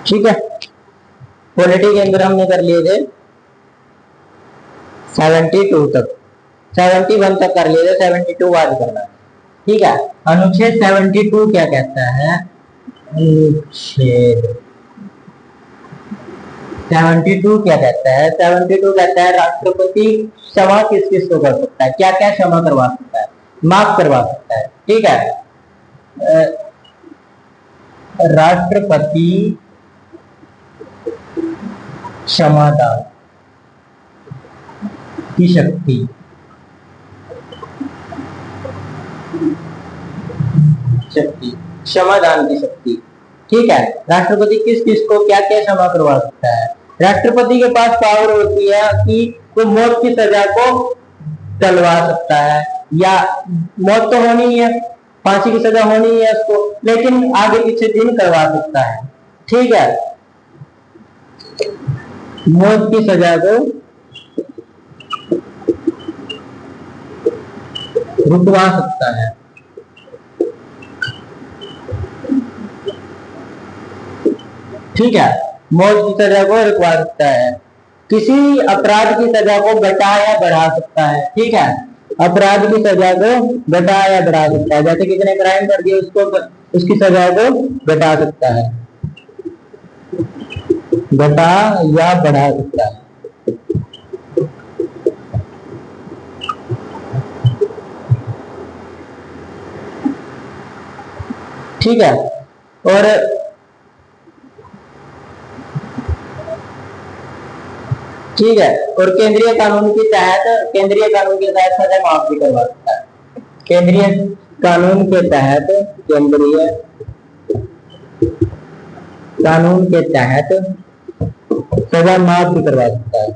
ठीक है। पॉलिटी के अंदर हमने कर लिए थे 72 तक, 71 तक कर लिए थे, 72 आज करना है। ठीक है। अनुच्छेद 72 क्या कहता है? अनुच्छेद 72 क्या कहता है? 72 कहता है राष्ट्रपति क्षमा किस किस को कर सकता है, क्या क्या क्षमा करवा सकता है, माफ करवा सकता है। ठीक है। राष्ट्रपति क्षमादान की शक्ति, क्षमादान की शक्ति। ठीक है। राष्ट्रपति किस किस को क्या क्या क्षमा करवा सकता है? राष्ट्रपति के पास पावर होती है कि वो मौत की सजा को टलवा सकता है, या मौत तो होनी है, फांसी की सजा होनी है उसको, लेकिन आगे पीछे दिन करवा सकता है। ठीक है। मौत की सजा को रुकवा सकता है। ठीक है। मौत की सजा को रुकवा सकता है। किसी अपराध की सजा को घटा या बढ़ा सकता है। ठीक है। अपराध की सजा को घटा या बढ़ा सकता है, जैसे किसी ने क्राइम कर दिया उसको, उसकी सजा को घटा सकता है, घटा या बढ़ा सकता है। ठीक है। और ठीक है। और केंद्रीय कानून के तहत, केंद्रीय कानून के तहत सजा माफ भी करवा सकता है। केंद्रीय कानून के तहत, केंद्रीय कानून के तहत सजा माफ भी करवा सकता है।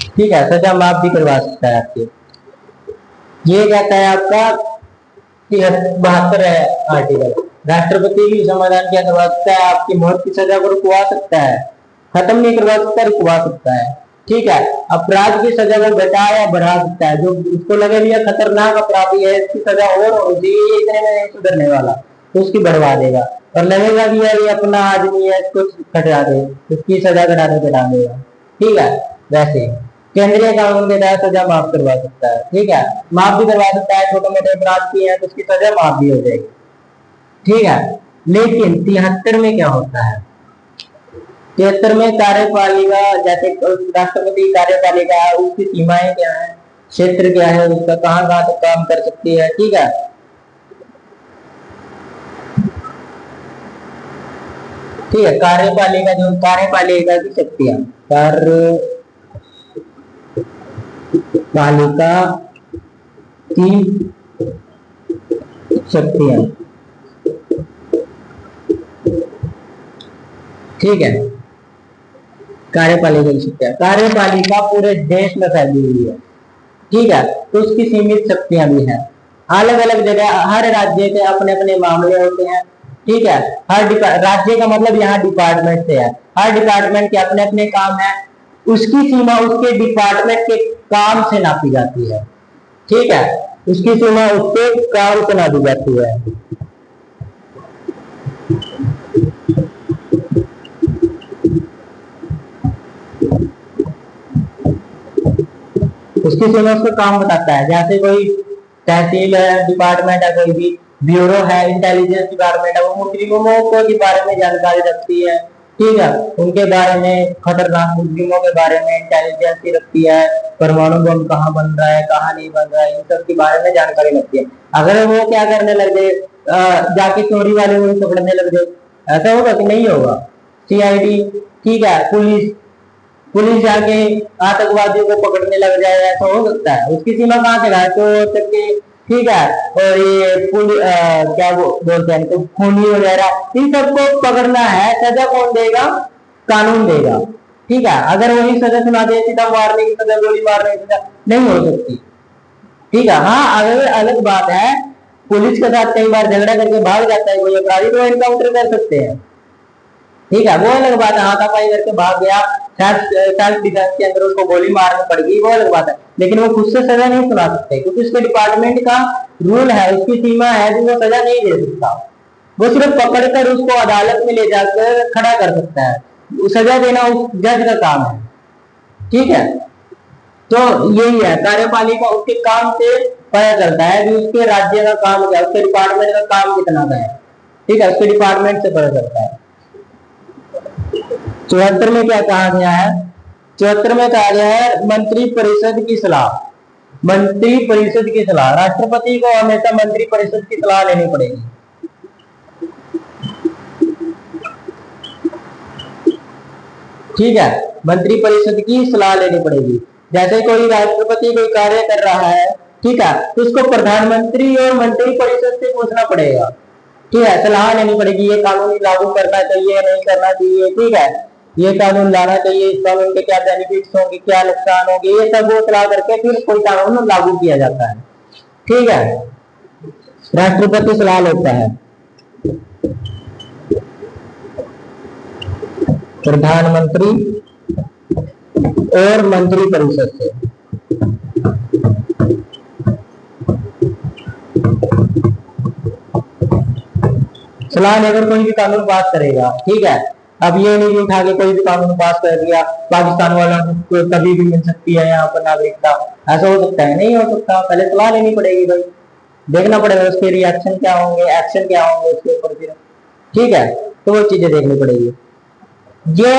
ठीक है। सजा माफ भी करवा सकता है आपकी। ये कहता है आपका 72 है आर्टिकल। राष्ट्रपति भी समाधान क्या करवा सकता है? आपकी मौत की सजा को रुकवा सकता है, खत्म नहीं करवा सकता, रुकवा सकता है। ठीक है। अपराध की सजा को घटा या बढ़ा सकता है, जो उसको लगे भी खतरनाक अपराधी है, इसकी सजा और होती है, इतने में नहीं सुधरने वाला, तो उसकी बढ़वा देगा। और लगेगा भी यार ये अपना आदमी है, इसको घटा दे, उसकी सजा घटा देगा। ठीक है। वैसे केंद्रीय कानून के तहत सजा माफ करवा सकता है। ठीक है। माफ भी करवा सकता है, छोटे मोटे अपराध की है तो उसकी सजा माफ भी हो जाएगी। ठीक है। लेकिन 73 में क्या होता है? 73 में कार्यपालिका, जैसे राष्ट्रपति कार्यपालिका है, उसकी सीमाएं क्या है, क्षेत्र क्या है, उसका कहां कहां तक काम कर सकती है। ठीक है। ठीक है। कार्यपालिका, जो कार्यपालिका की शक्तियां, कार्यपालिका की शक्तियां। ठीक है। कार्यपालिका की शक्तियां, कार्यपालिका पूरे देश में फैली हुई है। ठीक है। तो उसकी सीमित शक्तियां भी हैं, अलग अलग जगह, हर राज्य के अपने अपने मामले होते हैं। ठीक है। हर राज्य का मतलब यहाँ डिपार्टमेंट से है, हर डिपार्टमेंट के अपने अपने काम है, उसकी सीमा उसके डिपार्टमेंट के काम से नापी जाती है। ठीक है। उसकी सीमा उसके काम से नापी जाती है। उसकी सीमा उसका काम बताता है, जैसे कोई तहसील है, डिपार्टमेंट है, कोई भी ब्यूरो है, इंटेलिजेंस डिपार्टमेंट है, वो मुजरिमों के बारे में जानकारी रखती है। ठीक है। उनके बारे में, खतरनाक मुजरिमों के बारे में इंटेलिजेंस रखती है, परमाणु बम कहाँ बन रहा है, कहाँ नहीं बन रहा है, इन सब के बारे में जानकारी रखती है। अगर वो क्या करने लग जाए, जाके चोरी वाले को पकड़ने लग जाए, ऐसा होगा कि नहीं होगा? सीआईडी, ठीक है, पुलिस जाके आतंकवादियों को पकड़ने लग जाए, ऐसा हो सकता है? उसकी सीमा कहाँ से है? तो तक के। ठीक है। और ये क्या बोलते हैं तो खूनी वगैरह, इन सबको पकड़ना है, सजा कौन देगा? कानून देगा। ठीक है। अगर वही सजा सुना दे, सीधा मारने की सजा, गोली मारने की सजा नहीं हो सकती। ठीक है। हाँ, अगर अलग बात है, पुलिस के साथ कई बार झगड़ा करके भाग जाता है कोई अपराधी, तो एनकाउंटर कर सकते हैं। ठीक है। वो अलग बात है, हाथापाई करके भाग गया, सेल्फ डिफेंस के अंदर उसको गोली मारनी पड़ेगी, वो अलग बात है, लेकिन वो खुद से सजा नहीं सुना सकते, क्योंकि उसके डिपार्टमेंट का रूल है, उसकी सीमा है जो वो सजा नहीं दे सकता। वो सिर्फ पकड़कर उसको अदालत में ले जाकर खड़ा कर सकता है, सजा देना उस जज का काम है। ठीक है, तो यही है कार्यपालिका, उसके काम से पता चलता है कि उसके राज्य का काम क्या, उसके डिपार्टमेंट का काम कितना का है। ठीक है, उसके डिपार्टमेंट से पता चलता है। 74 में क्या कहा गया है? 74 में कहा गया है मंत्री परिषद की सलाह। मंत्री परिषद की सलाह, राष्ट्रपति को हमेशा मंत्री परिषद की सलाह लेनी पड़ेगी। ठीक है, मंत्री परिषद की सलाह लेनी पड़ेगी। जैसे कोई राष्ट्रपति कोई कार्य कर रहा है, ठीक है, तो उसको प्रधानमंत्री और मंत्री परिषद से पूछना पड़ेगा। ठीक है, सलाह लेनी पड़ेगी, ये कानून लागू करना चाहिए, नहीं करना चाहिए। ठीक है, ये कानून लाना चाहिए, इस कानून के क्या बेनिफिट्स होंगे, क्या नुकसान होंगे, ये सब वो सलाह करके फिर कोई कानून लागू किया जाता है। ठीक है, राष्ट्रपति सलाह लेता है प्रधानमंत्री और मंत्री परिषद से। सलाह लेकर कोई भी कानून पास करेगा। ठीक है, अब ये नहीं उठा के कोई भी कानून पास कर दिया, पाकिस्तान वाला को कभी भी मिल सकती है यहाँ पर नागरिकता, ऐसा हो सकता है? नहीं हो सकता, पहले सलाह लेनी पड़ेगी भाई, देखना पड़ेगा उसके रिएक्शन क्या होंगे, एक्शन क्या होंगे उसके ऊपर फिर। ठीक है, तो वो चीजें देखनी पड़ेगी। ये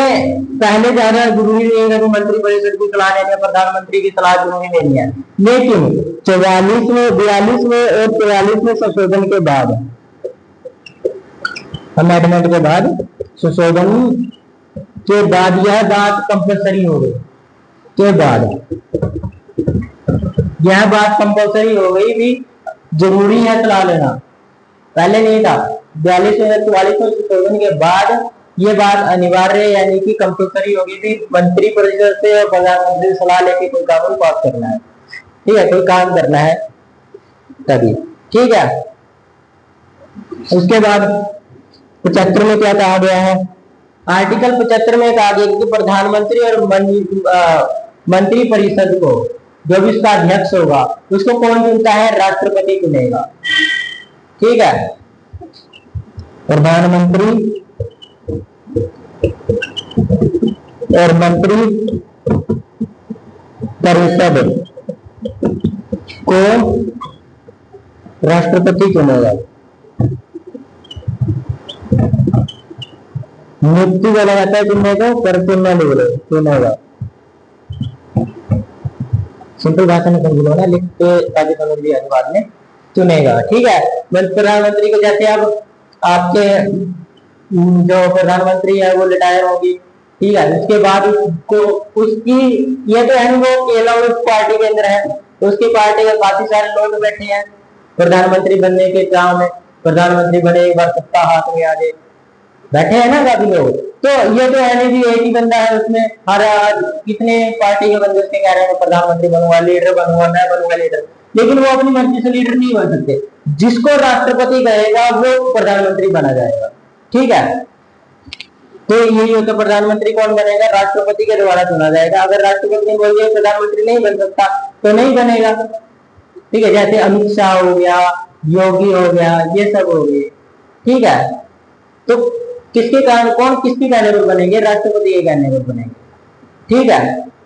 पहले ज्यादा जरूरी नहीं है कि मंत्री परिषद की सलाह लेनी है, प्रधानमंत्री की सलाह जरूरी नहीं है, लेकिन 44 में, 42 में और 44 में संशोधन के बाद, अमेंडमेंट के बाद, संशोधन के बाद यह बात कंपलसरी हो गई। के बाद यह बात कंपलसरी हो गई भी जरूरी है सलाह लेना, पहले नहीं था। 42 और 44 में संशोधन के बाद ये बात अनिवार्य यानी कि कंपलसरी होगी भी मंत्री परिषद से और प्रधानमंत्री से सलाह लेके कोई कानून पास करना है। ठीक है, कोई काम करना है तभी। ठीक है, उसके बाद 75 में क्या कहा गया है? आर्टिकल 75 में कहा गया कि प्रधानमंत्री और मंत्री परिषद को जो भी उसका अध्यक्ष होगा उसको कौन चुनता है? राष्ट्रपति चुनेगा। ठीक है, प्रधानमंत्री और मंत्री परिषद को राष्ट्रपति चुनेगा। नियुक्ति बोला जाता है चुनने को, पर चुनना नहीं बोले, चुनेगा। सिंपल भाषा में समझ लो ना, लिख के ताकि समझ लिया बाद में, चुनेगा। ठीक है, प्रधानमंत्री को जैसे अब आपके जो प्रधानमंत्री है वो रिटायर होगी, ठीक है, उसके बाद उसको उसकी ये तो है वो अकेला उस पार्टी के अंदर है, तो उसकी पार्टी में काफी सारे लोग बैठे हैं प्रधानमंत्री बनने के चाह में, प्रधानमंत्री बने एक बार सत्ता हाथ में आ जाए, बैठे हैं ना काफी लोग। तो ये तो है नहीं एक ही बंदा है उसमें, हर कितने पार्टी के बंदे उसके कह रहे हैं प्रधानमंत्री बनूंगा, लीडर बनूंगा, मैं बनूंगा लीडर, लेकिन वो अपनी मर्जी से लीडर नहीं बन सकते। जिसको राष्ट्रपति कहेगा वो प्रधानमंत्री बना जाएगा। ठीक है, तो यही होता, प्रधानमंत्री कौन बनेगा? राष्ट्रपति के द्वारा चुना जाएगा। अगर राष्ट्रपति ने बोल दिया प्रधानमंत्री नहीं बन सकता तो नहीं बनेगा। ठीक है, जैसे अमित शाह हो गया, योगी हो गया, ये सब हो गए। ठीक है, तो किसके कारण, कौन किसके कहने पर बनेंगे? राष्ट्रपति के कहने पर बनेंगे। ठीक है,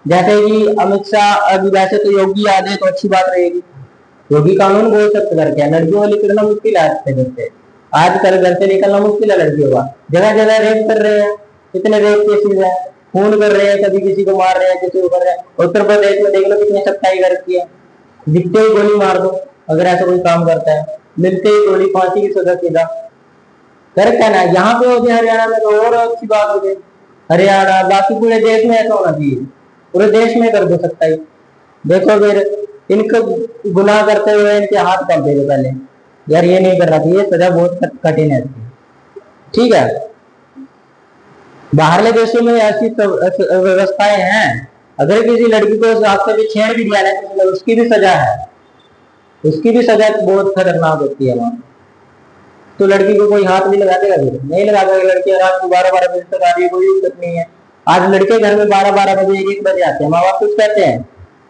जैसे कि अमित शाह, अभी वैसे तो योगी आ जाए तो अच्छी बात रहेगी, योगी कानून बहुत सख्त करके है, लड़कियों वाली करना मुश्किल है। आजकल घर से निकलना मुश्किल है लड़कियों का, जगह जगह रेप कर रहे हैं, इतने रेप केसेस है, खून कर रहे हैं, कभी किसी को मार रहे हैं, किसी को कर रहे हैं। उत्तर प्रदेश में देख लो कितनी सख्ताई कर रखी है, दिखते ही गोली मार दो अगर ऐसा कोई काम करता है, मिलते ही गोली, फांसी की सजा सीधा कर कहना। यहाँ पे हो गया हरियाणा में तो और अच्छी बात हो गई, हरियाणा बाकी पूरे देश में ऐसा होना चाहिए, पूरे देश में कर दो सख्ताई। देखो फिर इनको गुनाह करते हुए इनके हाथ कांप देंगे पहले, यार ये नहीं करना चाहिए, सजा बहुत कठिन है। ठीक है, बाहरले देशों में ऐसी व्यवस्थाएं हैं, अगर किसी लड़की को रास्ते पे छेड़ भी दिया है तो उसकी भी सजा है, उसकी भी सजा बहुत खतरनाक होती है वहां। तो लड़की को कोई हाथ भी लगा देगा? नहीं लगा देगा। लड़की रात को 12-12 बजे तक आ रही है, कोई दिक्कत नहीं है, आज लड़के घर में 12-12 बजे 1-1 बजे आते हैं, माँ बाप कुछ कहते हैं?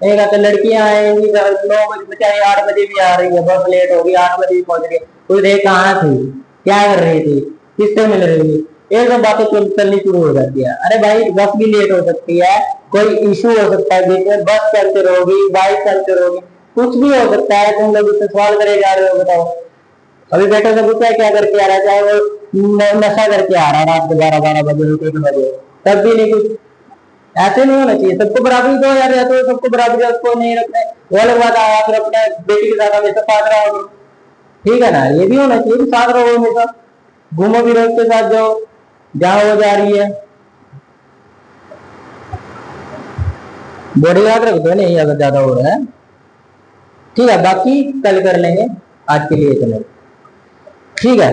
नहीं कहते। लड़कियां आएंगी 9 बजे, बेचारी 8 बजे भी आ रही है, बस लेट होगी, 8 बजे भी पहुंच गई। कोई देख कहाँ थी, क्या कर रही थी, किससे मिल रही थी, ये सब बातें चलनी शुरू हो जाती है। अरे भाई बस भी लेट हो सकती है, कोई इशू हो सकता है बीच में, बस पंचर होगी, बाइक पंचर होगी, कुछ भी हो सकता है। तुम लोग इससे सवाल करे जा रहे हो, बताओ। अभी बेटा से पूछा क्या करके आ रहा है, चाहे वो नशा करके आ रहा है रात को 12-12 बजे 1-1 बजे, तब भी नहीं कुछ। ऐसे नहीं होना चाहिए, सबको बराबरी दो यार, या तो सबको बराबरी उसको नहीं रखना है, वो अलग बात है, फिर अपने बेटी के साथ हमेशा साथ रहोगे, ठीक है ना। ये भी होना चाहिए कि साथ रहो हमेशा, घूमो फिरो उसके साथ, जाओ जहाँ वो जा रही है। बॉडी याद रख दो नहीं अगर ज्यादा हो रहा है, ठीक है। बाकी कल कर लेंगे, आज के लिए इतना, ठीक है।